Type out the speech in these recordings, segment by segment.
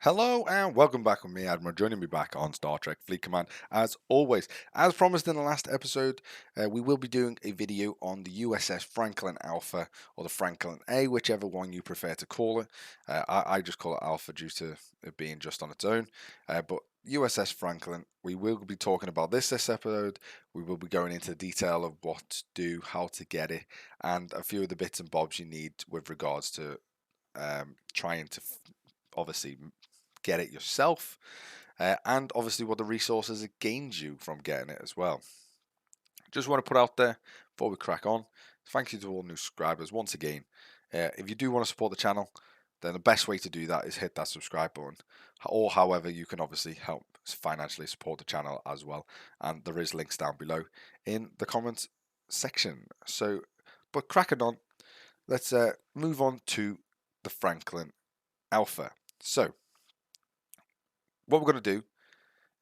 Hello and welcome back with me, Admiral. Joining me back on Star Trek Fleet Command, as always. As promised in the last episode, we will be doing a video on the USS Franklin Alpha or the Franklin A, whichever one you prefer to call it. I just call it Alpha due to it being just on its own. But USS Franklin, we will be talking about this episode. We will be going into detail of what to do, how to get it, and a few of the bits and bobs you need with regards to trying to obviously get it yourself, and obviously what the resources it gains you from getting it as well. Just want to put out there before we crack on, thank you to all new subscribers once again. If you do want to support the channel, then the best way to do that is hit that subscribe button, or however you can obviously help financially support the channel as well, and there is links down below in the comments section. So, but cracking on, let's move on to the Franklin Alpha. So what we're going to do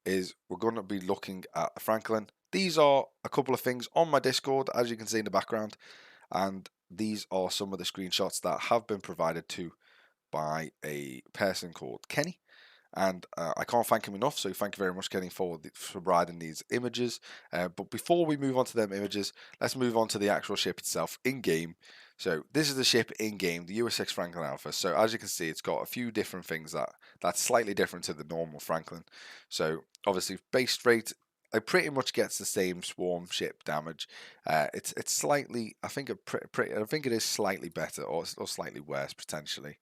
is we're going to be looking at Franklin. These are a couple of things on my Discord, as you can see in the background, and these are some of the screenshots that have been provided to by a person called Kenny. And I can't thank him enough, so thank you very much, Kenny, for providing these images. But before we move on to them images, let's move on to the actual ship itself in-game. So this is the ship in-game, the USS Franklin Alpha. So as you can see, it's got a few different things that's slightly different to the normal Franklin. So obviously, base rate, it pretty much gets the same swarm ship damage. It's slightly, I think it is slightly better or slightly worse potentially.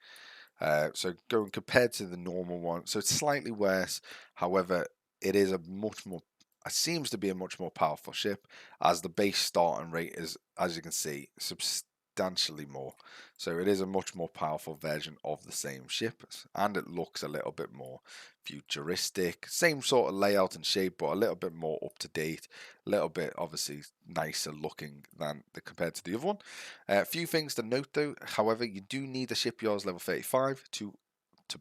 So going compared to the normal one, so it's slightly worse. However, it is a much more, it seems to be a much more powerful ship, as the base starting rate is, as you can see, substantially more. So it is a much more powerful version of the same ship, and it looks a little bit more futuristic. Same sort of layout and shape, but a little bit more up to date. A little bit obviously nicer looking than compared to the other one. A few things to note though, however, you do need a shipyards level 35 to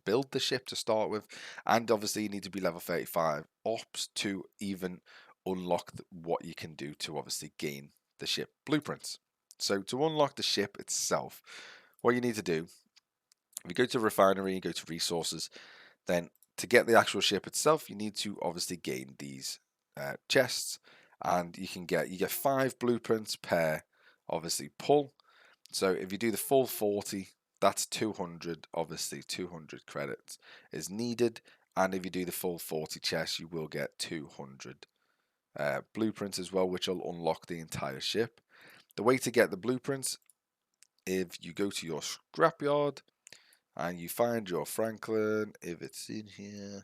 build the ship to start with, and obviously you need to be level 35 ops to even unlock what you can do to obviously gain the ship blueprints. So to unlock the ship itself, what you need to do, if you go to refinery, you go to resources, then to get the actual ship itself, you need to obviously gain these chests, and you get 5 blueprints per obviously pull. So if you do the full 40, that's 200, obviously 200 credits is needed. And if you do the full 40 chests, you will get 200 blueprints as well, which will unlock the entire ship. The way to get the blueprints, if you go to your scrapyard and you find your Franklin, if it's in here,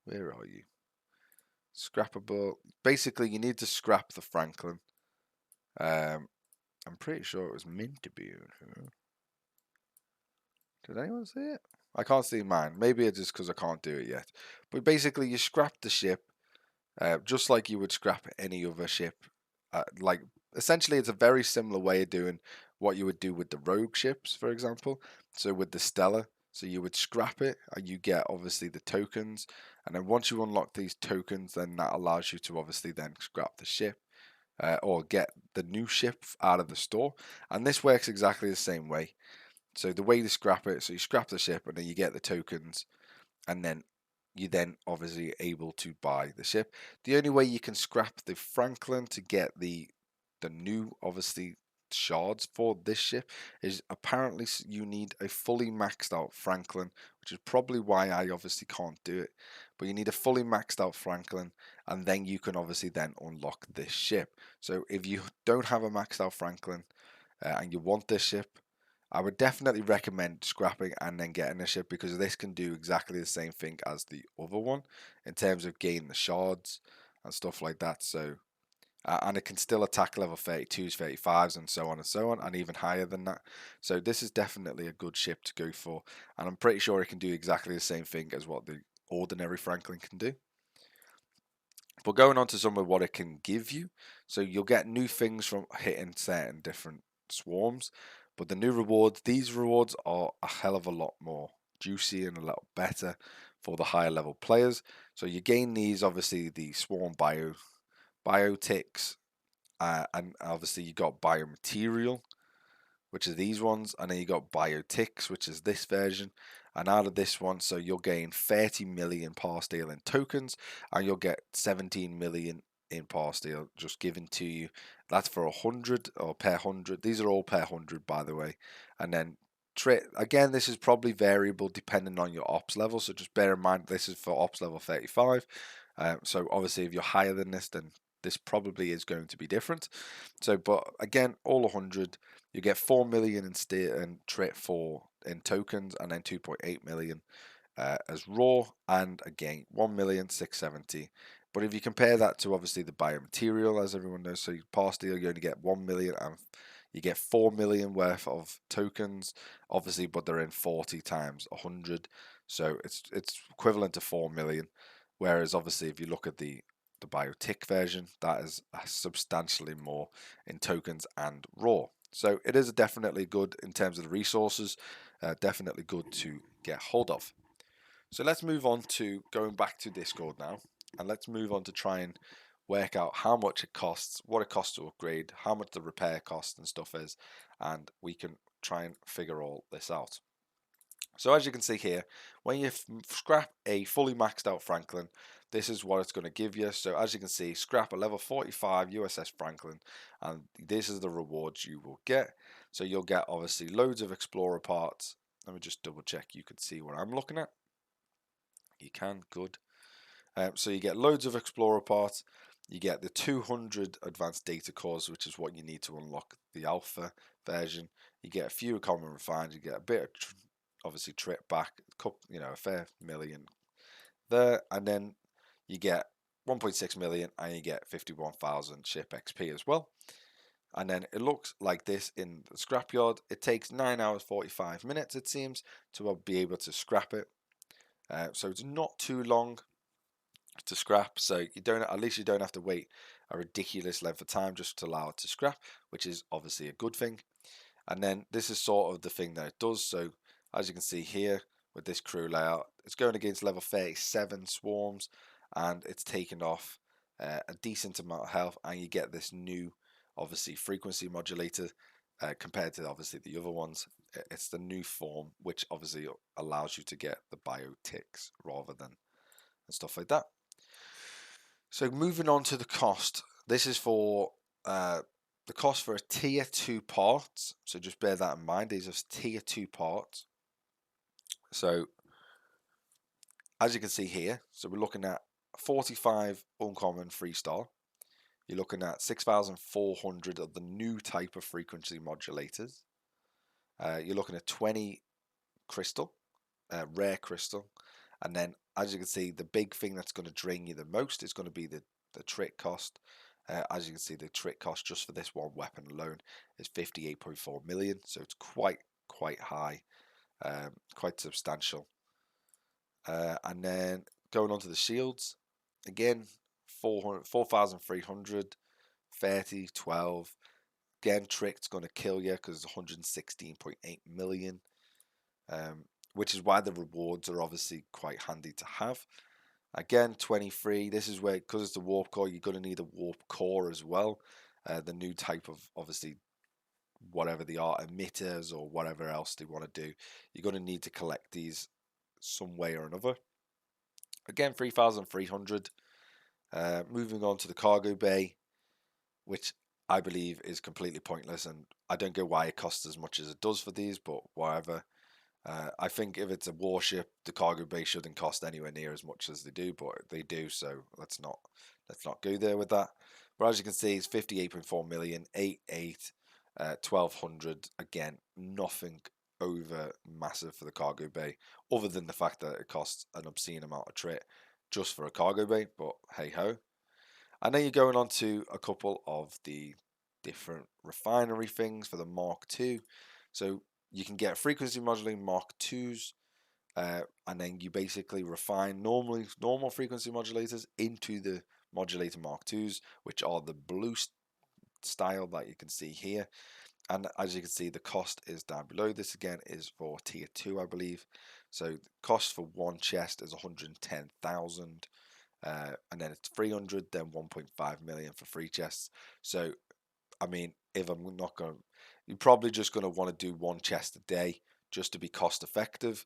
where are you? Scrappable. Basically, you need to scrap the Franklin. I'm pretty sure it was meant to be in here. Did anyone see it? I can't see mine. Maybe it's just because I can't do it yet. But basically, you scrap the ship, just like you would scrap any other ship. Like essentially, it's a very similar way of doing what you would do with the rogue ships, for example. So with the Stella, so you would scrap it, and you get obviously the tokens, and then once you unlock these tokens, then that allows you to obviously then scrap the ship. Or get the new ship out of the store, and this works exactly the same way. So the way to scrap it, so you scrap the ship and then you get the tokens, and then you then obviously able to buy the ship. The only way you can scrap the Franklin to get the new obviously shards for this ship is apparently you need a fully maxed out Franklin, which is probably why I obviously can't do it. But you need a fully maxed out Franklin, and then you can obviously then unlock this ship. So if you don't have a maxed out Franklin and you want this ship, I would definitely recommend scrapping and then getting a ship, because this can do exactly the same thing as the other one in terms of gaining the shards and stuff like that. So, and it can still attack level 32s, 35s, and so on, and even higher than that. So this is definitely a good ship to go for, and I'm pretty sure it can do exactly the same thing as what the ordinary Franklin can do. But going on to some of what it can give you, so you'll get new things from hitting certain different swarms, but the new rewards, these rewards are a hell of a lot more juicy and a lot better for the higher level players. So you gain these, obviously the swarm biotics, and obviously you got biomaterial, which are these ones, and then you got biotics, which is this version. And out of this one, so you'll gain 30 million par steel in tokens, and you'll get 17 million in par steel just given to you. That's for 100 or per 100. These are all per 100, by the way. And then again, this is probably variable depending on your ops level, so just bear in mind this is for ops level 35. So obviously if you're higher than this, then this probably is going to be different. So, but again, all 100, you get 4 million in steel and trait 4 in tokens, and then 2.8 million as raw, and again 1,670,000. But if you compare that to obviously the biomaterial, as everyone knows, so you par steel, you only get 1 million, and you get 4 million worth of tokens, obviously, but they're in 40 times 100, so it's equivalent to 4 million. Whereas obviously, if you look at the biotic version, that is substantially more in tokens and raw. So it is definitely good in terms of the resources, definitely good to get hold of. So let's move on to going back to Discord now, and let's move on to try and work out how much it costs, what it costs to upgrade, how much the repair cost and stuff is, and we can try and figure all this out. So as you can see here, when you scrap a fully maxed out Franklin, this is what it's going to give you. So as you can see, scrap a level 45 USS Franklin, and this is the rewards you will get. So you'll get obviously loads of Explorer parts. Let me just double check you can see what I'm looking at. You can, good. So you get loads of Explorer parts. You get the 200 advanced data cores, which is what you need to unlock the alpha version. You get a few common refined. You get a bit of obviously trip back, a fair million there, and then you get 1.6 million, and you get 51,000 ship XP as well. And then it looks like this in the scrapyard. It takes 9 hours 45 minutes, it seems, to be able to scrap it. So it's not too long to scrap, so at least you don't have to wait a ridiculous length of time just to allow it to scrap, which is obviously a good thing. And then this is sort of the thing that it does. So as you can see here with this crew layout, it's going against level 37 swarms, and it's taken off a decent amount of health, and you get this new obviously frequency modulator compared to obviously the other ones. It's the new form, which obviously allows you to get the biotics rather than and stuff like that. So moving on to the cost, this is for the cost for a tier 2 parts. So just bear that in mind. These are tier 2 parts. So as you can see here, so we're looking at 45 uncommon 3-star. You're looking at 6,400 of the new type of frequency modulators. You're looking at 20 crystal, rare crystal. And then, as you can see, the big thing that's going to drain you the most is going to be the trick cost. As you can see, the trick cost just for this one weapon alone is 58.4 million. So it's quite high, quite substantial. And then going on to the shields, again, 4,300, 30, 12. Again, trick's going to kill you because it's 116.8 million. Which is why the rewards are obviously quite handy to have. Again, 23, this is where, because it's the warp core, you're going to need a warp core as well. The new type of, obviously, whatever they are, emitters or whatever else they want to do. You're going to need to collect these some way or another. Again, 3,300. Moving on to the cargo bay, which I believe is completely pointless, and I don't get why it costs as much as it does for these, but whatever. I think if it's a warship, the cargo bay shouldn't cost anywhere near as much as they do, but they do, so let's not go there with that. But as you can see, it's 58.4 million, 88, 1200. Again, nothing over massive for the cargo bay, other than the fact that it costs an obscene amount of trait just for a cargo bay. But hey ho. And then you're going on to a couple of the different refinery things for the Mark II. So you can get frequency modulating Mark IIs, and then you basically refine normal frequency modulators into the modulator Mark IIs, which are the blue style that you can see here. And as you can see, the cost is down below. This again is for tier 2, I believe. So the cost for one chest is 110,000. And then it's 300, then 1.5 million for 3 chests. So, I mean, if I'm not going to, you're probably just going to want to do one chest a day just to be cost effective.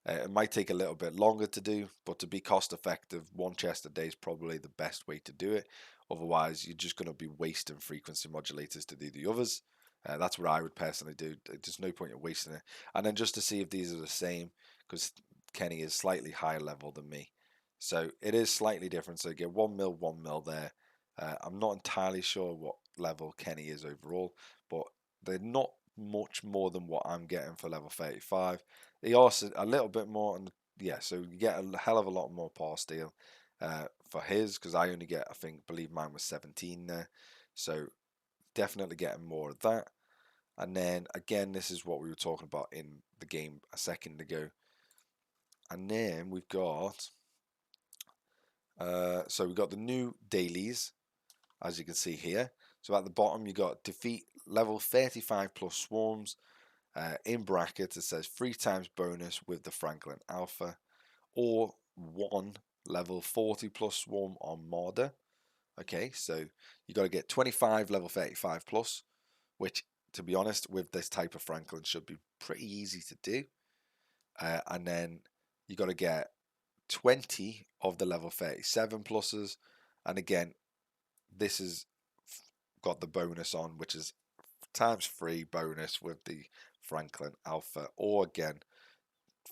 It might take a little bit longer to do, but to be cost effective, one chest a day is probably the best way to do it. Otherwise, you're just going to be wasting frequency modulators to do the others. That's what I would personally do. There's no point in wasting it. And then just to see if these are the same, because Kenny is slightly higher level than me. So it is slightly different. So you get 1 mil there. I'm not entirely sure what level Kenny is overall, but they're not much more than what I'm getting for level 35. They are a little bit more, and yeah, so you get a hell of a lot more power steel for his, because I only get, believe mine was 17 there, so definitely getting more of that. And then again, this is what we were talking about in the game a second ago. And then we've got, so we've got the new dailies, as you can see here. So at the bottom, you got defeat level 35 plus swarms. In brackets, it says 3 times bonus with the Franklin Alpha, or 1 level 40 plus swarm armada. Okay, so you got to get 25 level 35 plus, which, to be honest, with this type of Franklin should be pretty easy to do. And then you got to get 20 of the level 37 pluses, and again, this has got the bonus on, which is ×3 bonus with the Franklin Alpha, or again,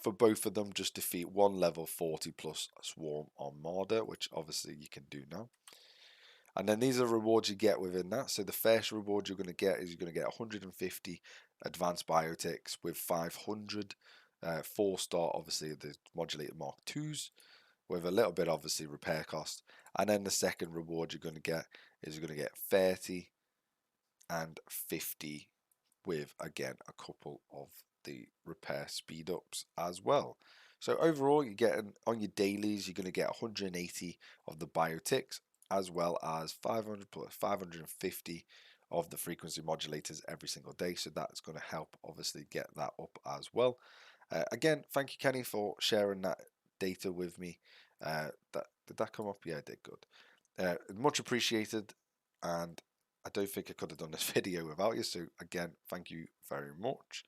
for both of them, just defeat 1 level 40 plus swarm armada, which obviously you can do now. And then these are rewards you get within that. So the first reward you're going to get is you're going to get 150 advanced biotics with 500 4-star, obviously the modulator Mark IIs, with a little bit obviously repair cost. And then the second reward you're going to get is you're going to get 30 and 50 with, again, a couple of the repair speed ups as well. So overall, you're getting on your dailies, you're going to get 180 of the biotics, as well as 500 plus 550 of the frequency modulators every single day. So that's going to help obviously get that up as well. Again, thank you, Kenny, for sharing that data with me. Did that come up? Yeah, it did. Good. Much appreciated, and I don't think I could have done this video without you. So again, thank you very much.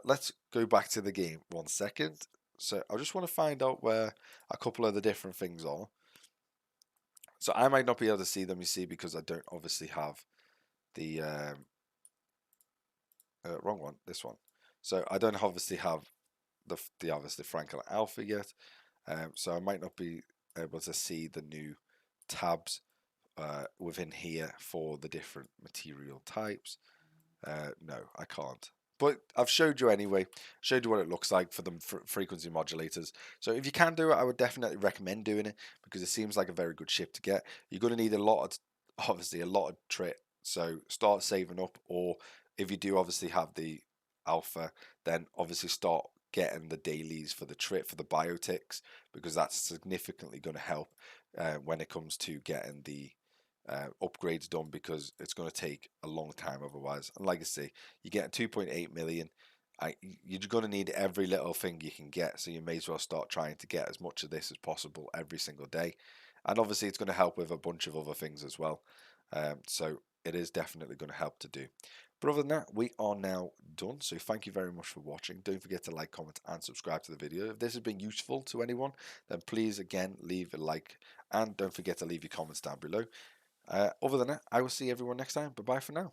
Let's go back to the game 1 second. So I just want to find out where a couple of the different things are. So I might not be able to see them, you see, because I don't obviously have the wrong one, this one. So I don't obviously have the obviously Franklin Alpha yet. So I might not be able to see the new tabs within here for the different material types. No, I can't. But I've showed you anyway, showed you what it looks like for the frequency modulators. So if you can do it, I would definitely recommend doing it, because it seems like a very good ship to get. You're going to need a lot of, obviously, a lot of trit. So start saving up, or if you do obviously have the alpha, then obviously start getting the dailies for the trit for the biotics, because that's significantly going to help when it comes to getting the upgrades done, because it's going to take a long time otherwise. And like I say, you're getting 2.8 million. You're going to need every little thing you can get, so you may as well start trying to get as much of this as possible every single day. And obviously it's going to help with a bunch of other things as well. So it is definitely going to help to do. But other than that, we are now done. So thank you very much for watching. Don't forget to like, comment, and subscribe to the video. If this has been useful to anyone, then please, again, leave a like. And don't forget to leave your comments down below. Other than that, I will see everyone next time. Bye-bye for now.